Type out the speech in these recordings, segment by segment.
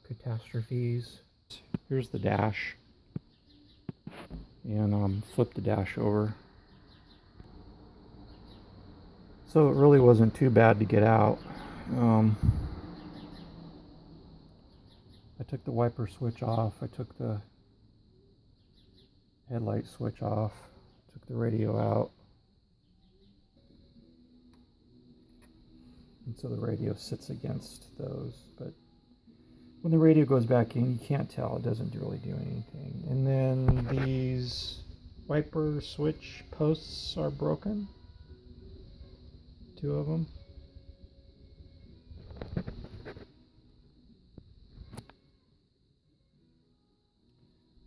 catastrophes. Here's the dash, and flip the dash over. So it really wasn't too bad to get out. I took the wiper switch off, I took the headlight switch off, took the radio out. And so the radio sits against those, but when the radio goes back in, you can't tell, it doesn't really do anything. And then these wiper switch posts are broken. 2 of them.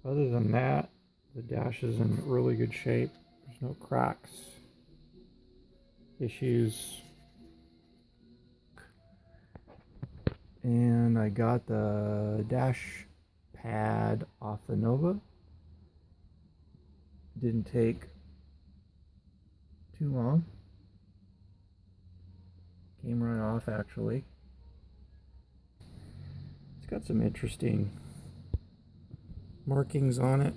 Other than that, the dash is in really good shape. There's no cracks, issues. And I got the dash pad off the Nova. Didn't take too long. Came right off, actually. It's got some interesting markings on it.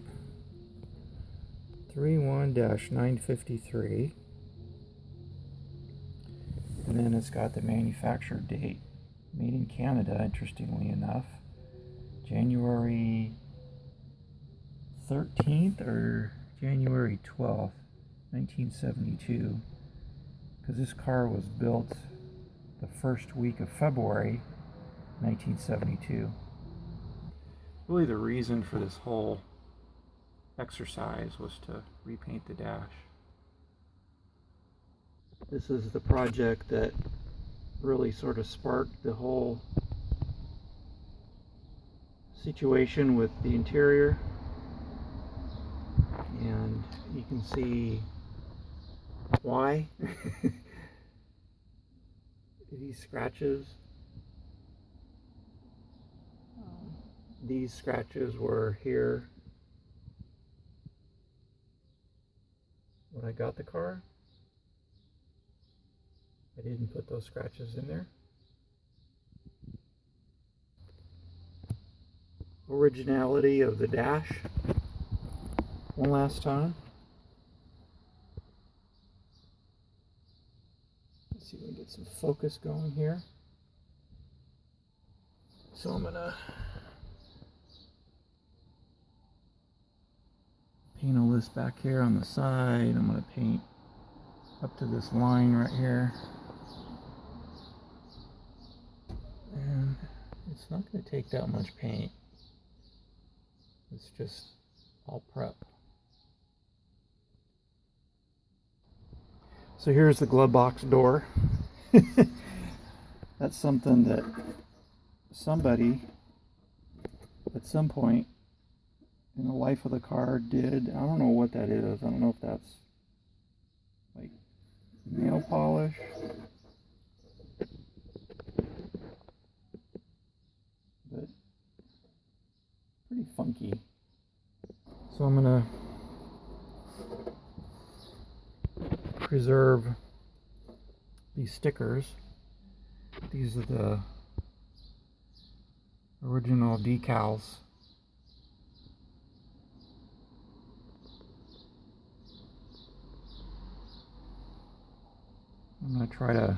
31-953. And then it's got the manufacturer date. Made in Canada, interestingly enough. January 13th or January 12th, 1972. Because this car was built the first week of February 1972. Really the reason for this whole exercise was to repaint the dash. This is the project that really sort of sparked the whole situation with the interior, and you can see why. These scratches, these scratches were here when I got the car. I didn't put those scratches in there. Originality of the dash. One last time. Let's see if we can get some focus going here. So I'm gonna paint all this back here on the side. I'm gonna paint up to this line right here. And it's not going to take that much paint. It's just all prep. So here's the glove box door. That's something that somebody at some point in the life of the car did. I don't know what that is. I don't know if that's like nail polish. But pretty funky. So I'm gonna preserve these stickers. These are the original decals. I'm gonna try to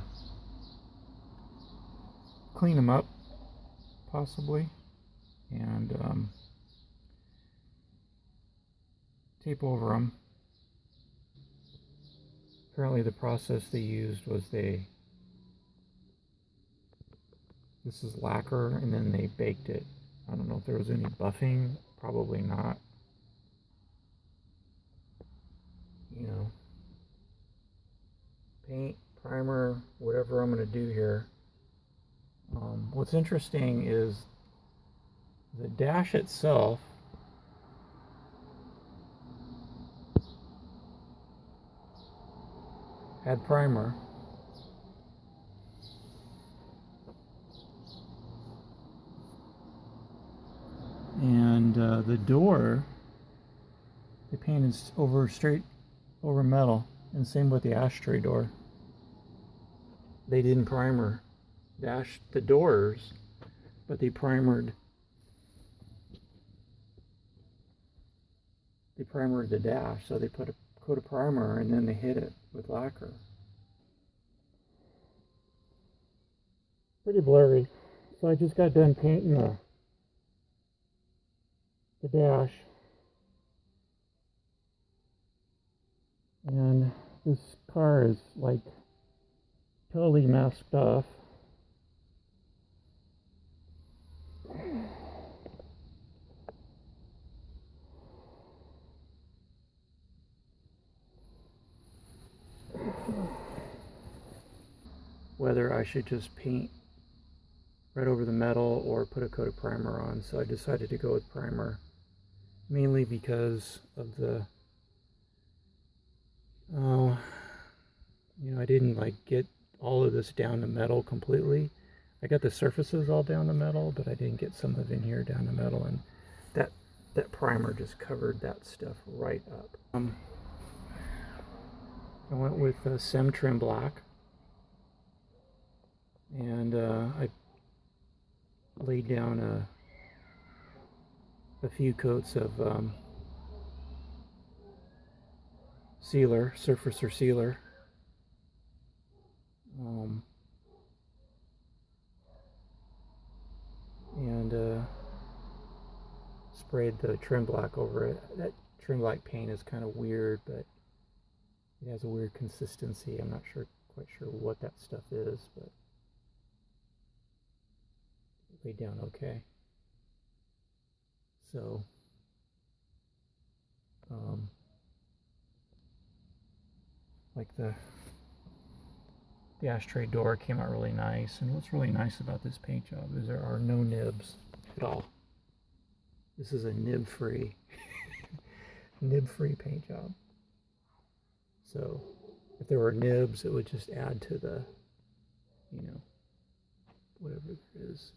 clean them up, possibly, and tape over them. Apparently the process they used was this is lacquer, and then they baked it. I don't know if there was any buffing, probably not. You know, paint, primer, whatever I'm going to do here. What's interesting is the dash itself had primer. And the door, they painted straight over metal, and same with the ashtray door. They didn't primer the doors, but they primered they primered the dash, so they put a coat of primer and then they hit it with lacquer. Pretty blurry. So I just got done painting the dash. And this car is like totally masked off. Whether I should just paint right over the metal or put a coat of primer on. So I decided to go with primer, mainly because of the I didn't like get all of this down to metal completely. I got the surfaces all down to metal, but I didn't get some of in here down to metal, and that primer just covered that stuff right up. I went with Sem Trim Black, and I laid down a few coats of sealer, surfacer sealer. And sprayed the trim black over it. That trim black paint is kind of weird, but it has a weird consistency. I'm not quite sure what that stuff is, but it laid down okay. So like the ashtray door came out really nice, and what's really nice about this paint job is there are no nibs at all. This is a nib-free nib-free paint job. So if there were nibs, it would just add to the, whatever there is.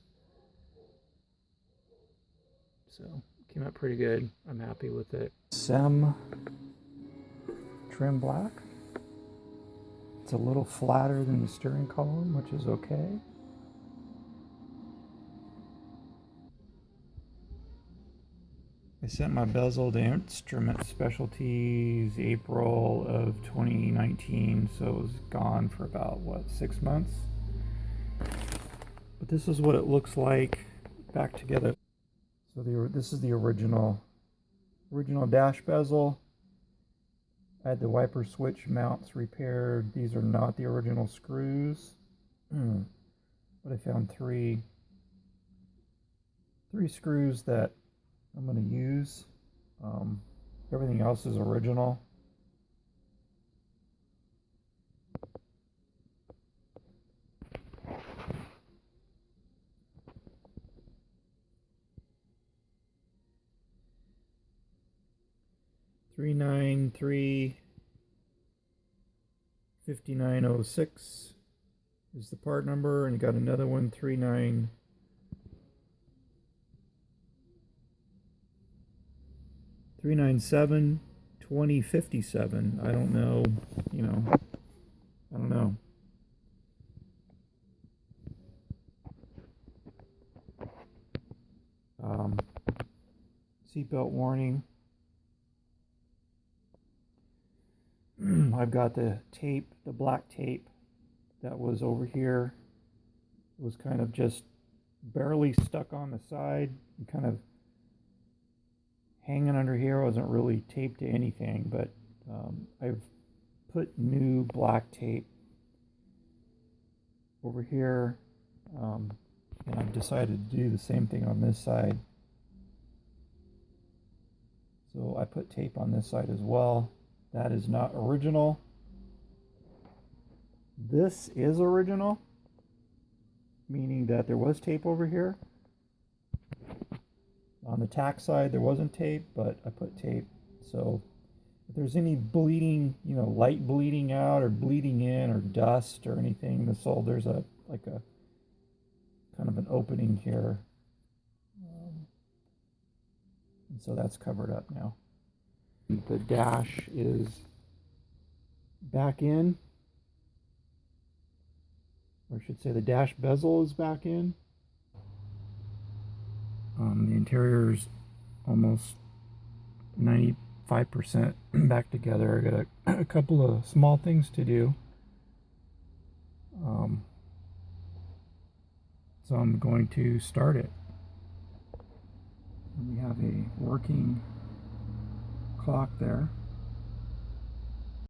So it came out pretty good. I'm happy with it. Sem Trim Black. It's a little flatter than the steering column, which is okay. I sent my bezel to Instrument Specialties April of 2019, so it was gone for about, 6 months? But this is what it looks like back together. So this is the original dash bezel. I had the wiper switch mounts repaired. These are not the original screws, but I found three screws that I'm going to use. Everything else is original. $393 5906 is the part number, and you got another one, 397 2057. I don't know, I don't know. Seatbelt warning. I've got the tape, the black tape that was over here. It was kind of just barely stuck on the side and kind of hanging under here. It wasn't really taped to anything, but I've put new black tape over here, and I've decided to do the same thing on this side. So I put tape on this side as well. That is not original. This is original, meaning that there was tape over here. On the tack side, there wasn't tape, but I put tape. So if there's any bleeding, light bleeding out or bleeding in or dust or anything in the sole, there's a kind of an opening here. And so that's covered up now. The dash is back in, or I should say the dash bezel is back in. The interior is almost 90% 5% back together. I got a couple of small things to do. So I'm going to start it. We have a working clock there.